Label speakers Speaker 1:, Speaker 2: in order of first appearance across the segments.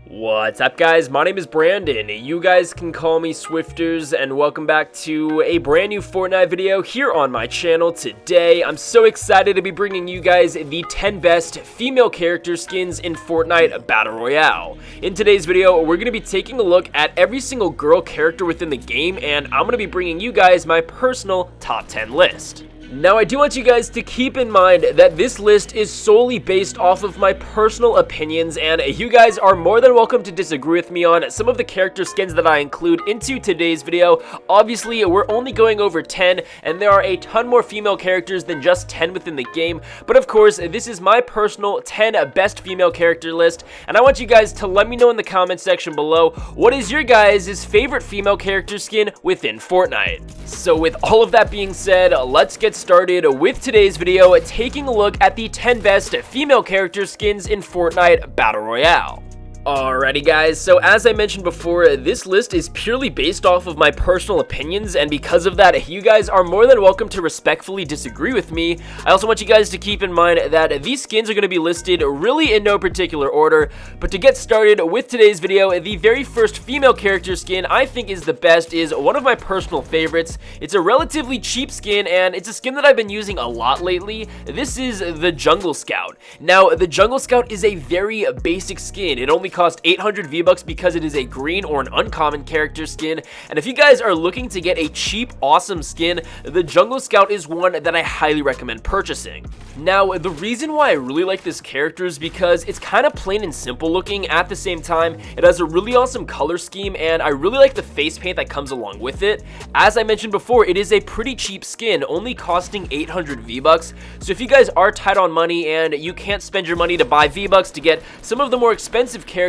Speaker 1: What's up, guys? My name is Brandon. You guys can call me Swifterrs, and welcome back to a brand new Fortnite video here on my channel. Today, I'm so excited to be bringing you guys the 10 best female character skins in Fortnite Battle Royale. In today's video, we're going to be taking a look at every single girl character within the game, and I'm going to be bringing you guys my personal top 10 list. Now, I do want you guys to keep in mind that this list is solely based off of my personal opinions, and you guys are more than welcome to disagree with me on some of the character skins that I include into today's video. Obviously, we're only going over 10, and there are a ton more female characters than just 10 within the game, but of course, this is my personal 10 best female character list, and I want you guys to let me know in the comment section below, what is your guys' favorite female character skin within Fortnite? So with all of that being said, let's get started with today's video, taking a look at the 10 best female character skins in Fortnite Battle Royale. Alrighty guys, so as I mentioned before, this list is purely based off of my personal opinions, and because of that, you guys are more than welcome to respectfully disagree with me. I also want you guys to keep in mind that these skins are going to be listed really in no particular order, but to get started with today's video, the very first female character skin I think is the best is one of my personal favorites. It's a relatively cheap skin, and it's a skin that I've been using a lot lately. This is the Jungle Scout. Now, the Jungle Scout is a very basic skin. It only cost 800 V-Bucks because it is a green or an uncommon character skin, and if you guys are looking to get a cheap, awesome skin, the Jungle Scout is one that I highly recommend purchasing. Now, the reason why I really like this character is because it's kind of plain and simple looking. At the same time, it has a really awesome color scheme, and I really like the face paint that comes along with it. As I mentioned before, it is a pretty cheap skin, only costing 800 V-Bucks, so if you guys are tight on money and you can't spend your money to buy V-Bucks to get some of the more expensive characters,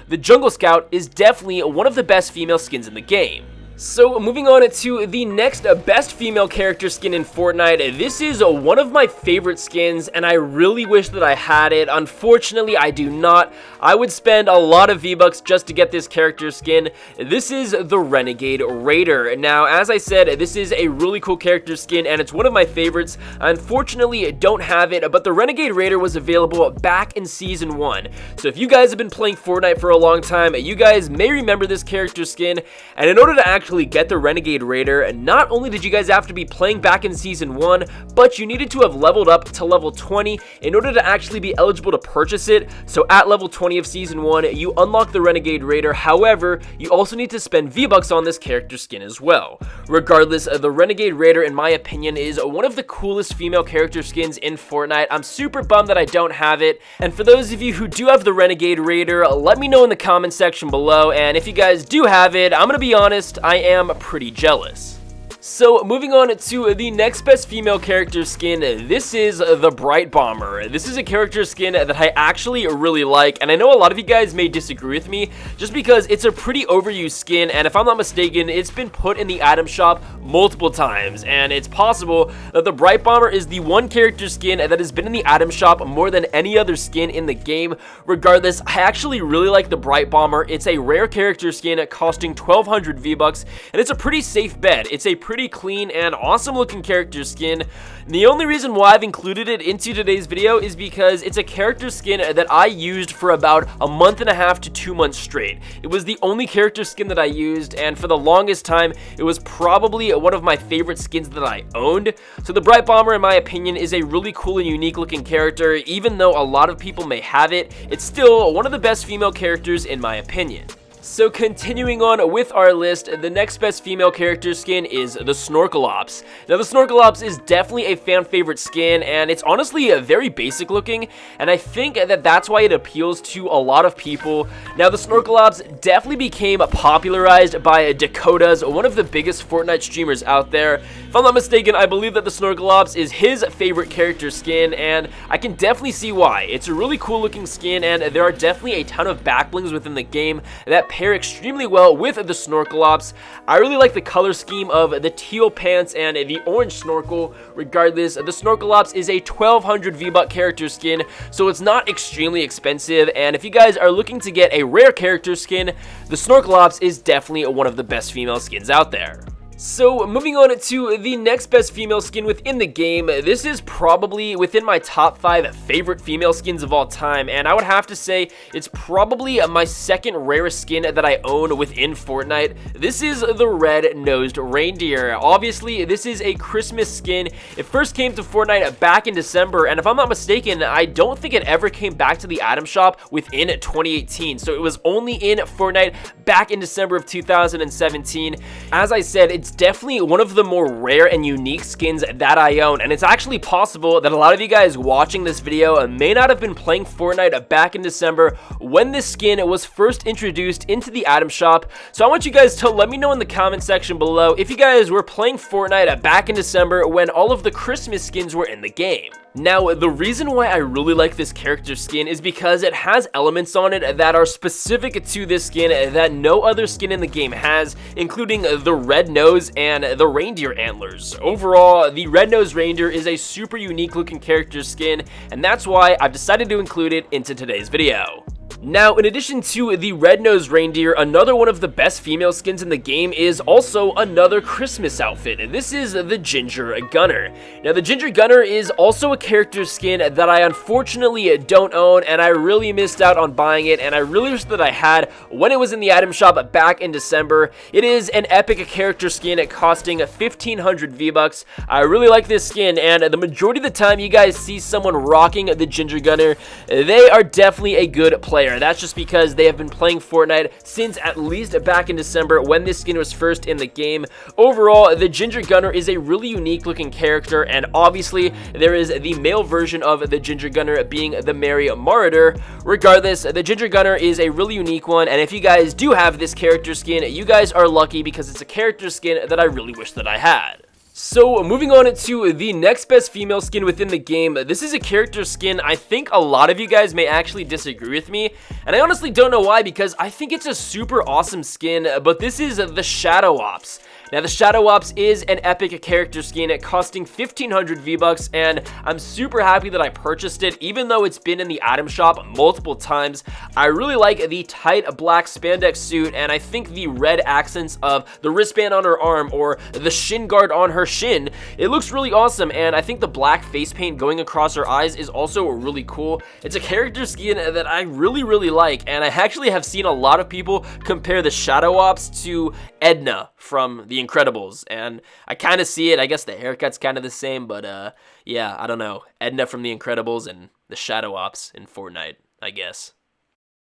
Speaker 1: the Jungle Scout is definitely one of the best female skins in the game. So moving on to the next best female character skin in Fortnite, this is one of my favorite skins, and I really wish that I had it. Unfortunately, I do not. I would spend a lot of V-Bucks just to get this character skin. This is the Renegade Raider. Now, as I said, this is a really cool character skin, and it's one of my favorites. I unfortunately don't have it, but the Renegade Raider was available back in Season 1. So if you guys have been playing Fortnite for a long time, you guys may remember this character skin, and in order to actually get the Renegade Raider, not only did you guys have to be playing back in Season 1, but you needed to have leveled up to level 20 in order to actually be eligible to purchase it. So at level 20 of Season 1, you unlock the Renegade Raider. However, you also need to spend V-Bucks on this character skin as well. Regardless, the Renegade Raider, in my opinion, is one of the coolest female character skins in Fortnite. I'm super bummed that I don't have it, and for those of you who do have the Renegade Raider, let me know in the comment section below, and if you guys do have it, I'm gonna be honest, I am pretty jealous. So moving on to the next best female character skin, this is the Bright Bomber. This is a character skin that I actually really like, and I know a lot of you guys may disagree with me just because it's a pretty overused skin, and if I'm not mistaken, it's been put in the item shop multiple times, and it's possible that the Bright Bomber is the one character skin that has been in the item shop more than any other skin in the game. Regardless, I actually really like the Bright Bomber. It's a rare character skin costing 1200 V-Bucks, and it's a pretty safe bet. It's a pretty clean and awesome looking character skin. And the only reason why I've included it into today's video is because it's a character skin that I used for about a month and a half to 2 months straight. It was the only character skin that I used, and for the longest time, it was probably one of my favorite skins that I owned. So the Bright Bomber, in my opinion, is a really cool and unique looking character. Even though a lot of people may have it, it's still one of the best female characters in my opinion. So continuing on with our list, the next best female character skin is the Snorkel Ops. Now the Snorkel Ops is definitely a fan favorite skin, and it's honestly very basic looking, and I think that that's why it appeals to a lot of people. Now the Snorkel Ops definitely became popularized by Dakota's, one of the biggest Fortnite streamers out there. If I'm not mistaken, I believe that the Snorkel Ops is his favorite character skin, and I can definitely see why. It's a really cool looking skin, and there are definitely a ton of backblings within the game that pair extremely well with the Snorkel Ops. I really like the color scheme of the teal pants and the orange snorkel. Regardless, the Snorkel Ops is a 1200 V-Buck character skin, so it's not extremely expensive, and if you guys are looking to get a rare character skin, the Snorkel Ops is definitely one of the best female skins out there. So moving on to the next best female skin within the game, this is probably within my top 5 favorite female skins of all time, and I would have to say it's probably my second rarest skin that I own within Fortnite. This is the red Nosed Reindeer. Obviously, this is a Christmas skin. It first came to Fortnite back in December, and if I'm not mistaken, I don't think it ever came back to the item shop within 2018, so it was only in Fortnite back in December of 2017. As I said, it's definitely one of the more rare and unique skins that I own, and it's actually possible that a lot of you guys watching this video may not have been playing Fortnite back in December when this skin was first introduced into the item shop. So I want you guys to let me know in the comment section below if you guys were playing Fortnite back in December when all of the Christmas skins were in the game. Now, the reason why I really like this character skin is because it has elements on it that are specific to this skin that no other skin in the game has, including the red nose and the reindeer antlers. Overall, the red nose reindeer is a super unique looking character skin, and that's why I've decided to include it into today's video. Now, in addition to the red-nosed reindeer, another one of the best female skins in the game is also another Christmas outfit, and this is the Ginger Gunner. Now, the Ginger Gunner is also a character skin that I unfortunately don't own, and I really missed out on buying it, and I really wish that I had when it was in the item shop back in December. It is an epic character skin costing 1,500 V-Bucks. I really like this skin, and the majority of the time you guys see someone rocking the Ginger Gunner, they are definitely a good player. That's just because they have been playing Fortnite since at least back in December when this skin was first in the game. Overall, the Ginger Gunner is a really unique looking character, and obviously there is the male version of the Ginger Gunner being the Merry Marauder. Regardless, the Ginger Gunner is a really unique one, and if you guys do have this character skin, you guys are lucky because it's a character skin that I really wish that I had. So moving on to the next best female skin within the game, this is a character skin I think a lot of you guys may actually disagree with me, and I honestly don't know why because I think it's a super awesome skin, but this is the Shadow Ops. Now, the Shadow Ops is an epic character skin costing 1,500 V-Bucks, and I'm super happy that I purchased it, even though it's been in the item shop multiple times. I really like the tight black spandex suit, and I think the red accents of the wristband on her arm or the shin guard on her shin, it looks really awesome, and I think the black face paint going across her eyes is also really cool. It's a character skin that I really like, and I actually have seen a lot of people compare the Shadow Ops to Edna from The Incredibles, and I kind of see it. I guess the haircut's kind of the same, but yeah, I don't know. Edna from The Incredibles and the Shadow Ops in Fortnite, I guess.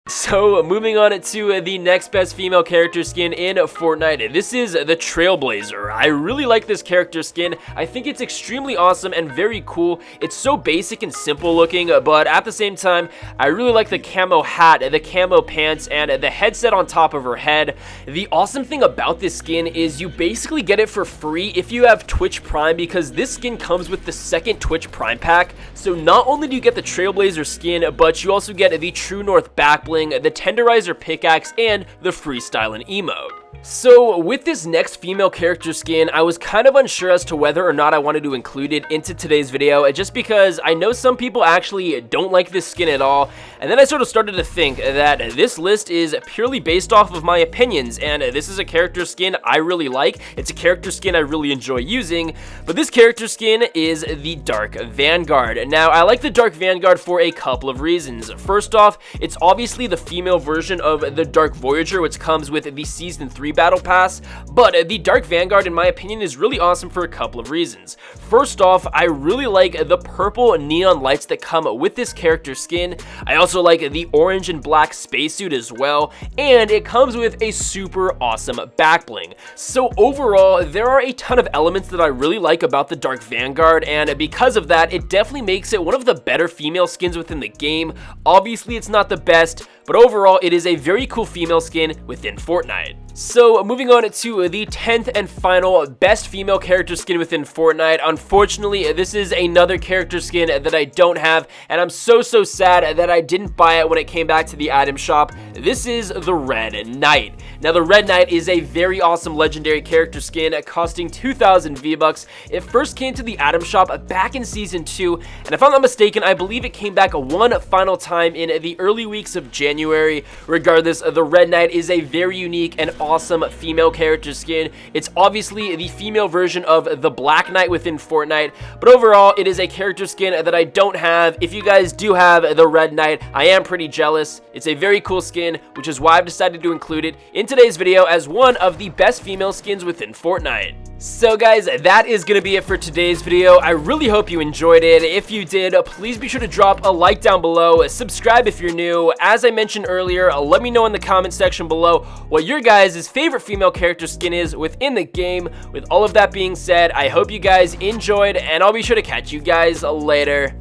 Speaker 1: So, moving on to the next best female character skin in Fortnite, this is the Trailblazer. I really like this character skin. I think it's extremely awesome and very cool. It's so basic and simple looking, but at the same time, I really like the camo hat, the camo pants, and the headset on top of her head. The awesome thing about this skin is you basically get it for free if you have Twitch Prime, because this skin comes with the second Twitch Prime pack. So not only do you get the Trailblazer skin, but you also get the True North backbling, the Tenderizer pickaxe, and the Freestylin' emote. So with this next female character skin, I was kind of unsure as to whether or not I wanted to include it into today's video, just because I know some people actually don't like this skin at all, and then I sort of started to think that this list is purely based off of my opinions, and this is a character skin I really like. It's a character skin I really enjoy using, but this character skin is the Dark Vanguard. Now, I like the Dark Vanguard for a couple of reasons. First off, it's obviously the female version of the Dark Voyager, which comes with the Season 3 Battle Pass, but the Dark Vanguard, in my opinion, is really awesome for a couple of reasons. First off, I really like the purple neon lights that come with this character skin. I also like the orange and black spacesuit as well, and it comes with a super awesome back bling. So overall, there are a ton of elements that I really like about the Dark Vanguard, and because of that, it definitely makes it one of the better female skins within the game. Obviously, it's not the best, but overall, it is a very cool female skin within Fortnite. So, moving on to the 10th and final best female character skin within Fortnite. Unfortunately, this is another character skin that I don't have, and I'm so sad that I didn't buy it when it came back to the item shop. This is the Red Knight. Now, the Red Knight is a very awesome legendary character skin costing 2,000 V-Bucks. It first came to the item shop back in Season 2, and if I'm not mistaken, I believe it came back one final time in the early weeks of January. Regardless, the Red Knight is a very unique and awesome female character skin. It's obviously the female version of the Black Knight within Fortnite, but overall, it is a character skin that I don't have. If you guys do have the Red Knight, I am pretty jealous. It's a very cool skin, which is why I've decided to include it in today's video as one of the best female skins within Fortnite. So guys, that is going to be it for today's video. I really hope you enjoyed it. If you did, please be sure to drop a like down below, subscribe if you're new. As I mentioned earlier, let me know in the comment section below what your guys' favorite female character skin is within the game. With all of that being said, I hope you guys enjoyed, and I'll be sure to catch you guys later.